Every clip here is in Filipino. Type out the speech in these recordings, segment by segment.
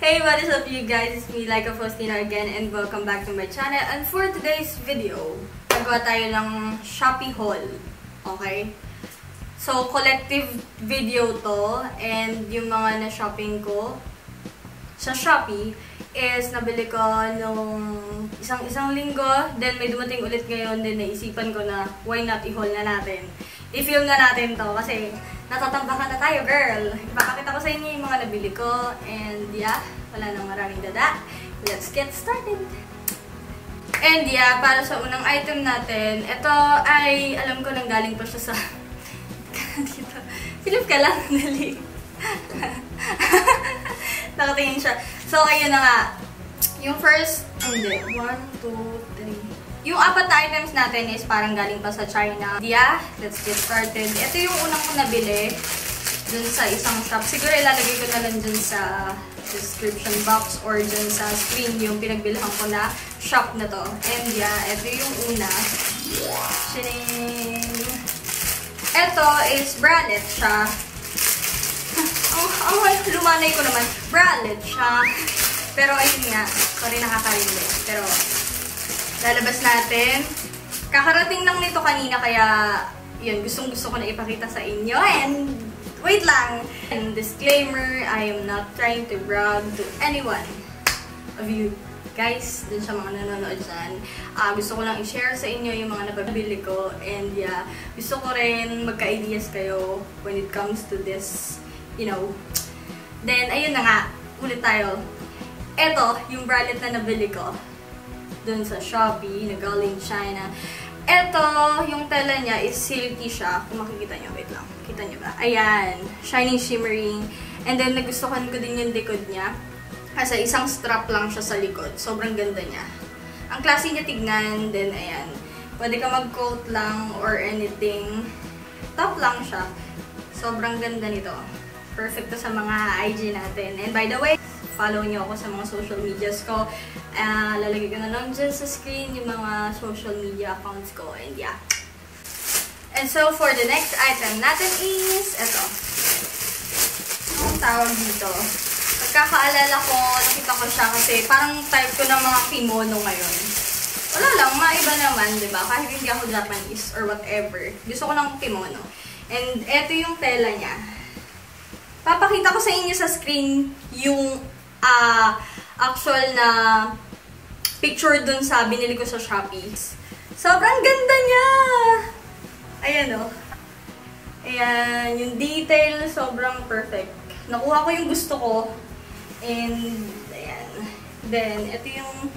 Hey, what is up you guys? It's me, Laika Faustina again, and welcome back to my channel. And for today's video, nagawa tayo ng Shopee haul. Okay? So, collective video to, and yung mga na-shopping ko sa Shopee is nabili ko nung isang linggo, then may dumating ulit ngayon, then naisipan ko na why not i-haul na natin. I-film na natin to kasi natatambakan na tayo, girl. Ipapakita ko sa inyo yung mga nabili ko. And yeah, wala nang maraming dada. Let's get started! And yeah, para sa unang item natin, ito ay, alam ko nang galing pa siya sa... dito. Silip ka lang, dali. Nakatingin siya. So, ayun na nga. Yung first, hindi. 1, 2, 3... Yung apat na items natin is parang galing pa sa China. Yeah, let's get started. Ito yung unang ko nabili dun sa isang shop. Siguro ilalagay ko na lang dun sa description box or dun sa screen yung pinagbilhan ko na shop na to. And yeah, ito yung una. Shining! Ito is bralette siya. Lumanay ko naman. Bralette siya. Pero ayun nga, sorry nakakarinig. Pero lalabas natin. Kakarating lang nito kanina kaya yun, gustong-gusto ko na ipakita sa inyo. And wait lang! And disclaimer, I am not trying to brag to anyone of you guys, dun sa mga nanonood dyan. Gusto ko lang i-share sa inyo yung mga nababili ko. And yeah, gusto ko rin magka-ideas kayo when it comes to this, you know. Then, ayun na nga, ulit tayo. Eto, yung bralette na nabili ko dun sa Shopee, na galing China. Ito, yung tela niya is silky siya. Kung makikita nyo, wait lang. Kita nyo ba? Ayan. Shiny, shimmering. And then, nagustuhan ko din yung likod niya. Kasi isang strap lang siya sa likod. Sobrang ganda niya. Ang klase niya tignan. Then, ayan. Pwede ka mag-coat lang or anything. Top lang siya. Sobrang ganda nito. Perfect to sa mga IG natin. And by the way, follow nyo ako sa mga social medias ko. Lalagay ko na lang dyan sa screen yung mga social media accounts ko. And yeah. And so, for the next item natin is, eto. Anong tawag dito? Pagkakaalala ko, nakita ko siya kasi parang type ko ng mga kimono ngayon. Wala lang, maiba naman, diba? Kahit hindi ako Japanese or whatever. Gusto ko ng kimono. And eto yung tela niya. Papakita ko sa inyo sa screen yung actual na picture dun sa binili ko sa Shopee. Sobrang ganda niya! Ayan o. Ayan, yung detail, sobrang perfect. Nakuha ko yung gusto ko. And, ayan. Then, ito yung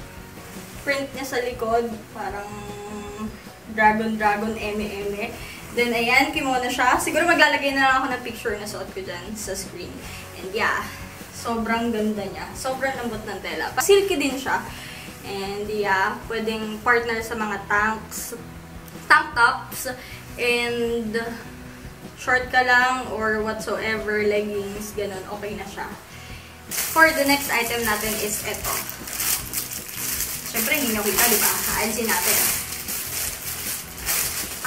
print niya sa likod. Parang dragon, eme. Then, ayan, kimono siya. Siguro maglalagay na lang ako ng picture na suot ko dyan sa screen. And, yeah. Sobrang ganda niya. Sobrang lambot ng tela. Silky din siya. And yeah, pwedeng partner sa mga tank tops. And short ka lang or whatsoever, leggings, ganun, okay na siya. For the next item natin is ito. Siyempre, hindi nyo kita, diba? Aansin natin.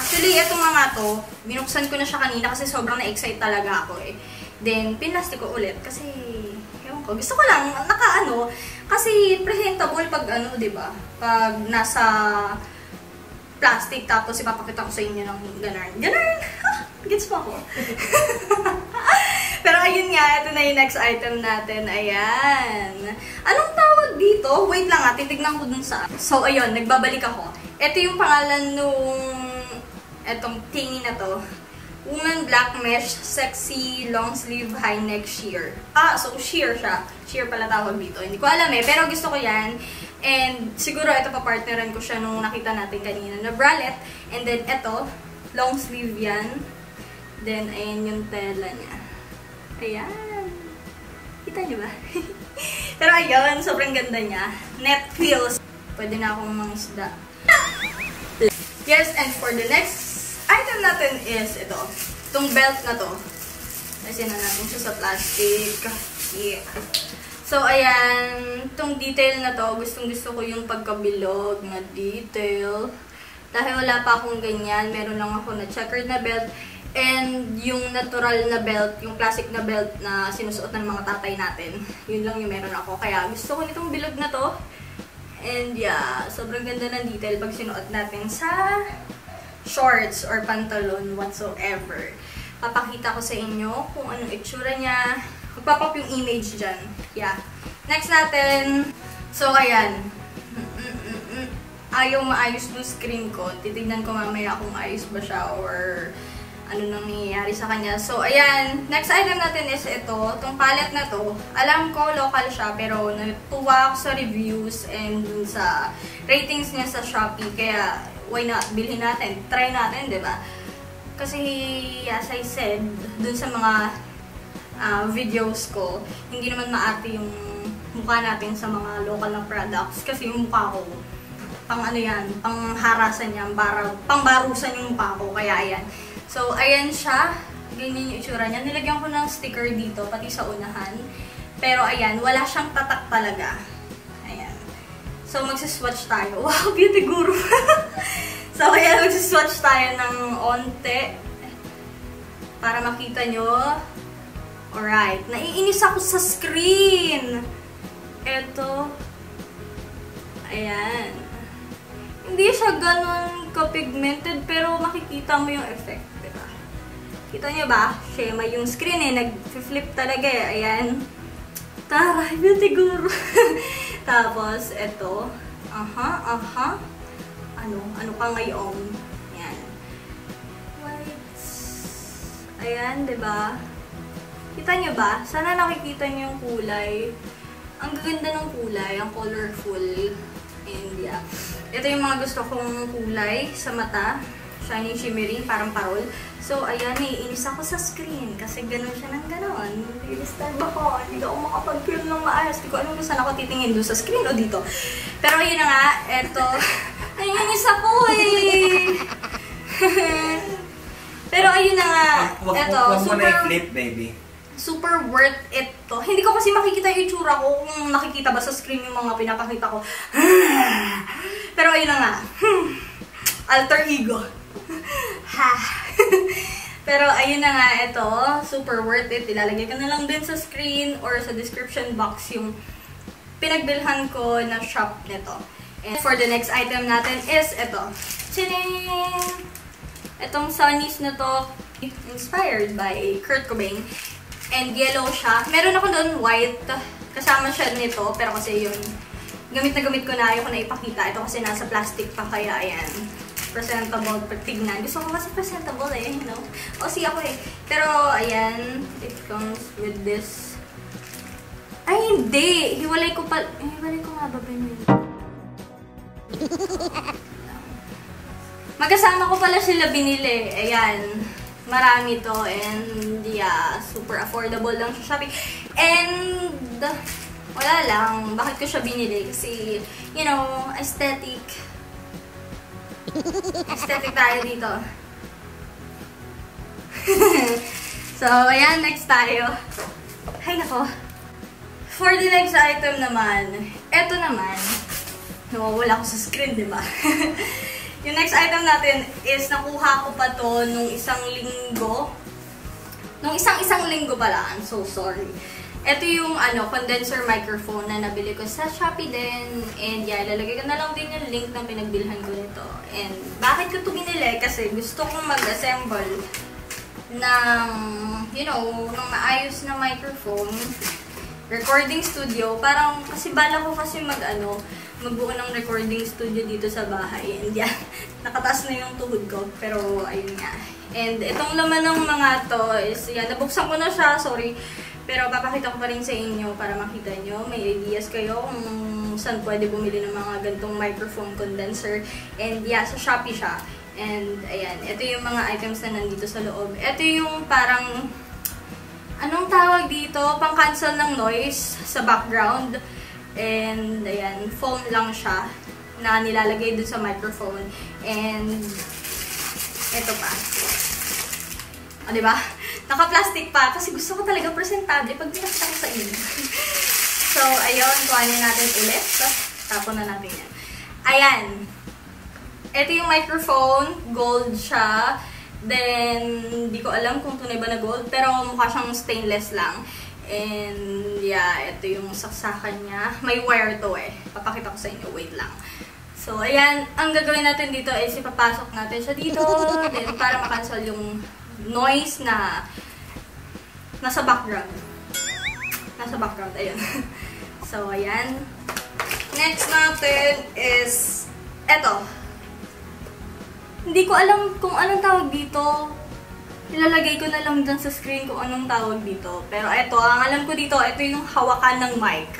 Actually, itong mga to, binuksan ko na siya kanina kasi sobrang na-excite talaga ako eh. Then, pinlastic ko ulit kasi, ewan ko, gusto ko lang, naka-ano, kasi presentable pag ano, diba? Pag nasa plastic, tapos ipapakita ko sa inyo ng ganun. Ganun! Gets mo ako? Pero ayun nga, ito na yung next item natin. Ayan. Anong tawag dito? Wait lang nga, titignan ko dun sa... So, ayun, nagbabalik ako. Ito yung pangalan nung... etong thingy na to. Woman Black Mesh Sexy Long Sleeve High Neck Sheer. So sheer siya. Sheer pala tawag dito. Hindi ko alam eh, pero gusto ko yan. And siguro ito pa-partneran ko siya nung nakita natin kanina na bralette. And then ito, long sleeve yan. Then ayan yung tela niya. Ayan. Kita niyo ba? Pero ayun, sobrang ganda niya. Net feels. Pwede na akong mangisda. Yes, and for the next item natin is ito. Itong belt na to. Kasi na natin siya sa plastic. Yeah. So, ayan. Itong detail na to, gustong-gusto ko yung pagkabilog na detail. Dahil wala pa akong ganyan. Meron lang ako na checkered na belt. And yung natural na belt, yung classic na belt na sinusuot ng mga tatay natin. Yun lang yung meron ako. Kaya gusto ko nitong bilog na to. And yeah, sobrang ganda ng detail pag sinuot natin sa shorts or pantalon whatsoever. Papakita ko sa inyo kung anong itsura niya. Magpapop yung image dyan. Yeah. Next natin. So, ayan. Ayaw maayos yung screen ko. Titignan ko mamaya kung ayos ba siya or ano nang nangyayari sa kanya. So, ayan. Next item natin is ito. Itong palette na to. Alam ko, local siya. Pero natuwa ako sa reviews and sa ratings niya sa Shopee. Kaya, why not? Bilhin natin. Try natin, di ba? Kasi, as I said, dun sa mga videos ko, hindi naman maarte yung mukha natin sa mga local na products. Kasi yung mukha ko, pang ano yan, pang harasan yan, pang barusan yung mukha ko. Kaya, ayan. So, ayan siya. Ganyan yung itsura niya. Nilagyan ko ng sticker dito, pati sa unahan. Pero, ayan, wala siyang tatak talaga. Ayan. So, magsiswatch tayo. Wow, beauty guru! So, ayan, magsiswatch tayo ng onte. Para makita nyo. Alright. Naiinis ako sa screen! Eto. Ayan. Hindi siya ganun ka-pigmented, pero makikita mo yung effect. Kita niyo ba? Shema yung screen eh. Nag-flip talaga eh. Ayan. Taray, beauty guru. Tapos, eto. Ano pa ngayon? Ayan. Whites. Ayan, diba? Kita niyo ba? Sana nakikita niyo yung kulay. Ang gaganda ng kulay. Ang colorful. And yeah. Ito yung mga gusto kong kulay sa mata. Shiny, shimmering, parang parol. So, ayan, naiinis ako sa screen. Kasi gano'n siya ng gano'n. Naiinis-time ako. Hindi ako makapag-film ng maayos. Hindi ko alam kung saan ako titingin. Doon sa screen o dito. Pero ayun na nga. Eto. Naiinis ako eh. Pero ayun na nga. Eto. Huwag mo na i-flip, baby. Super worth it to. Hindi ko kasi makikita yung itsura ko kung nakikita ba sa screen yung mga pinapakita ko. Pero ayun na nga. Alter ego. Ha. Pero ayun na nga, ito, super worth it. Ilalagay ko na lang din sa screen or sa description box yung pinagbilhan ko na shop nito. And for the next item natin is ito. Tadang! Itong Sunnies na to, inspired by Kurt Cobain. And yellow siya. Meron ako doon white. Kasama siya nito. Pero kasi yun, gamit na gamit ko na. Ayoko na ipakita. Ito kasi nasa plastic pa. Kaya ayan. Presentable pag tignan. Gusto ko kasi presentable eh, you know? O si ako eh. Pero, ayan. It comes with this. Ay, hindi! Hiwalay ko pa. Hiwalay ko nga ba ba yun? Magkasama ko pala sila binili. Ayan. Marami to. And, yeah. Super affordable lang siya. And, wala lang. Bakit ko siya binili? Kasi, you know, aesthetic. Aesthetic tayo dito. So, ayan, next tayo. Hay nako. For the next item naman, eto naman, nawawala ko sa screen, di ba? Yung next item natin is nakuha ko pa to nung isang linggo. Nung isang linggo pala, I'm so sorry. Ito yung condenser microphone na nabili ko sa Shopee din. And yeah, ilalagay ko na lang din yung link ng pinagbilhan ko nito. And bakit ko ito binili? Kasi gusto kong mag-assemble ng, you know, ng maayos na microphone. Recording studio. Parang, kasi bala ko kasi magbuo ng recording studio dito sa bahay. And yeah, nakataas na yung tuhod ko. Pero, ayun nga. And itong laman ng mga to is, yan, nabuksan ko na siya. Sorry. Pero papakita ko pa rin sa inyo para makita nyo. May ideas kayo kung saan pwede bumili ng mga gantong microphone condenser. And yeah, sa Shopee siya. And ayan, ito yung mga items na nandito sa loob. Ito yung parang, anong tawag dito? Pang-cancel ng noise sa background. And ayan, foam lang siya na nilalagay dun sa microphone. And ito pa. O, diba? Naka-plastic pa kasi gusto ko talaga presentable pag pinakita ko sa inyo. So, ayun, kuhanin natin ulit. So, tapon na natin yan. Ayan. Ito yung microphone. Gold siya. Then, hindi ko alam kung tunay ba na gold, pero mukha siyang stainless lang. And, yeah, ito yung saksakan niya. May wire to eh. Papakita ko sa inyo. Wait lang. So, ayan. Ang gagawin natin dito is ipapasok natin siya dito. Then, para makancel yung noise na nasa background. Nasa background. Ayan. So, ayan. Next natin is eto. Hindi ko alam kung anong tawag dito. Ilalagay ko na lang dyan sa screen kung anong tawag dito. Pero eto, ang alam ko dito, ito yung hawakan ng mic.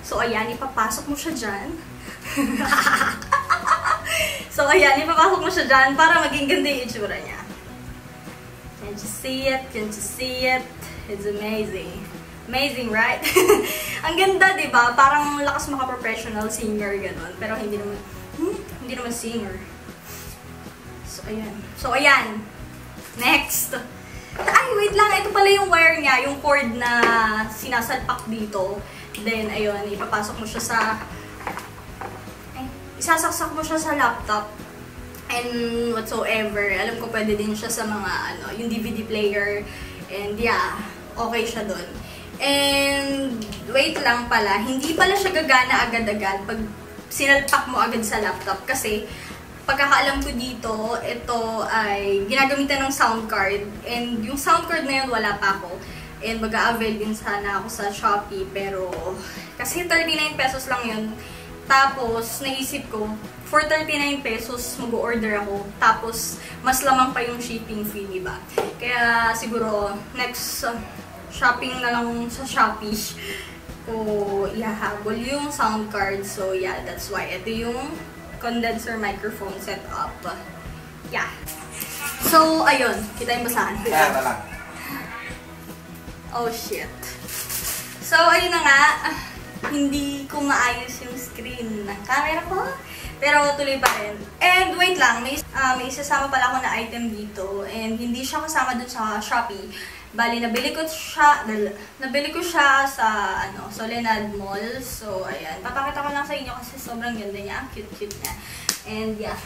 So, ayan, ipapasok mo siya dyan. So, ayan, ipapasok mo siya dyan para maging ganda yung itsura niya. Can't you see it? Can't you see it? It's amazing. Amazing, right? Ang ganda, diba? Parang lakas maka-professional singer, gano'n. Pero hindi naman singer. So, ayan. Next. Ay, wait lang. Ito pala yung wire niya. Yung cord na sinasalpak dito. Then, ayun. Ipapasok mo siya sa... isasaksak mo siya sa laptop. And whatsoever. Alam ko pwede din siya sa mga, yung DVD player. And yeah, okay siya dun. And, wait lang pala. Hindi pala siya gagana agad-agad pag sinalpak mo agad sa laptop. Kasi, pagkakaalam ko dito, ito ay ginagamitan ng sound card. And yung sound card na yun, wala pa ako. And mag-a-avail din sana ako sa Shopee. Pero, kasi 39 pesos lang yun. Tapos, naisip ko, for 39 pesos, mag-order ako. Tapos, mas lamang pa yung shipping fee, diba? Kaya, siguro, next shopping na lang sa Shopee ko ihahabol yung sound card. So, yeah, that's why. Ito yung condenser microphone setup. Yeah. So, ayun. Kita yung basahan. Kaya na lang. Oh, shit. So, ayun na nga. Hindi ko maayos yung screen ng camera ko. Pero tuloy pa rin. And wait lang. May isasama pala ako na item dito. And hindi siya kasama dun sa Shopee. Bali, nabili ko siya sa Soledad Mall. So, ayan. Papakita ko lang sa inyo kasi sobrang ganda niya. Cute-cute niya. And, yeah.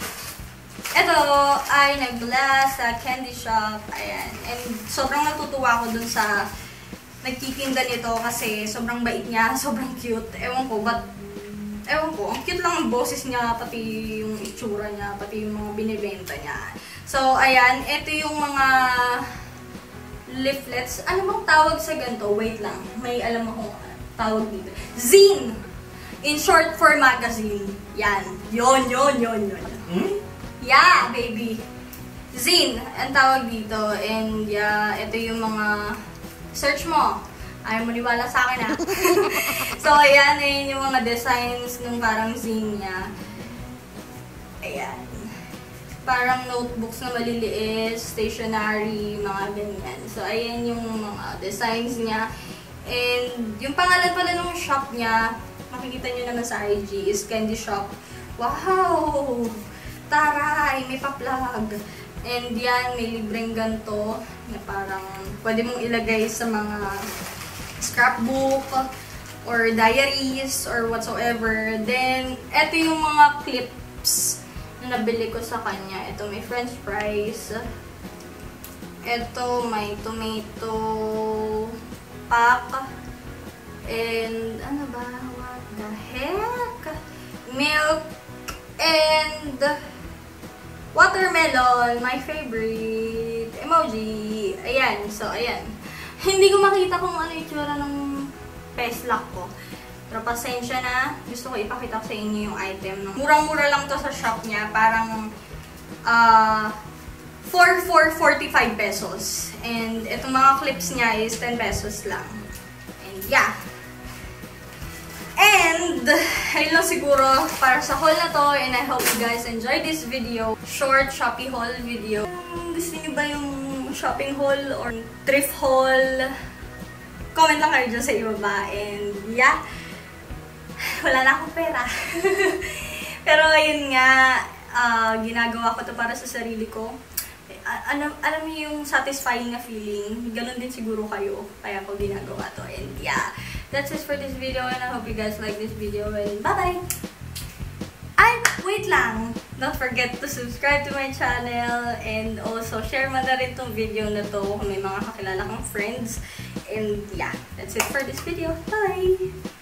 Ito ay nagmula sa candy shop. Ayan. And, sobrang natutuwa ako dun sa nagtitinda nito kasi sobrang bait niya. Sobrang cute. Ewan ko, ang cute lang ang boses niya, pati yung itsura niya, pati yung mga binibenta niya. So, ayan. Ito yung mga leaflets. Ano bang tawag sa ganito? Wait lang. May alam akong tawag dito. Zine! In short for magazine. Yan. Yon. Yeah, baby. Zine. Ang tawag dito. And yeah, ito yung mga search mo. Ayaw mo niwala sa akin, ha? So, ayan. Ayan yung mga designs ng parang zine niya. Ayan. Parang notebooks na maliliit, stationery, mga ganyan. So, ayan yung mga designs niya. And, yung pangalan pala ng shop niya, makikita nyo naman sa IG, is Candy Shop. Wow! Taray! May pa-plug! And yan, may libreng ganito na parang pwede mong ilagay sa mga scrapbook or diaries or whatsoever. Then, eto yung mga clips na nabili ko sa kanya. Ito may french fries. Ito may tomato pack. And ano ba? What the heck? Milk and watermelon. My favorite emoji. Ayan. So, ayan. Hindi ko makita kung ano yung itsura ng peslak ko. Pero pasensya na, gusto ko ipakita ko sa inyo yung item. Murang-mura lang to sa shop niya. Parang 45 pesos. And itong mga clips niya is 10 pesos lang. And yeah. And, ayun lang siguro para sa haul na to. And I hope you guys enjoyed this video. Short Shopee haul video. Gusto niyo ba yung shopping haul or thrift haul? Comment lang kayo dyan sa ibaba. And yeah. Wala na akong pera. Pero ayun nga, ginagawa ko to para sa sarili ko. Alam niyo yung satisfying na feeling. Ganon din siguro kayo. Kaya ko ginagawa to. And yeah, that's it for this video. And I hope you guys like this video. And bye-bye! Ay, wait lang! don't forget to subscribe to my channel and also share mo na rin tong video na to kung may mga kakilala kang friends. And yeah, that's it for this video. Bye!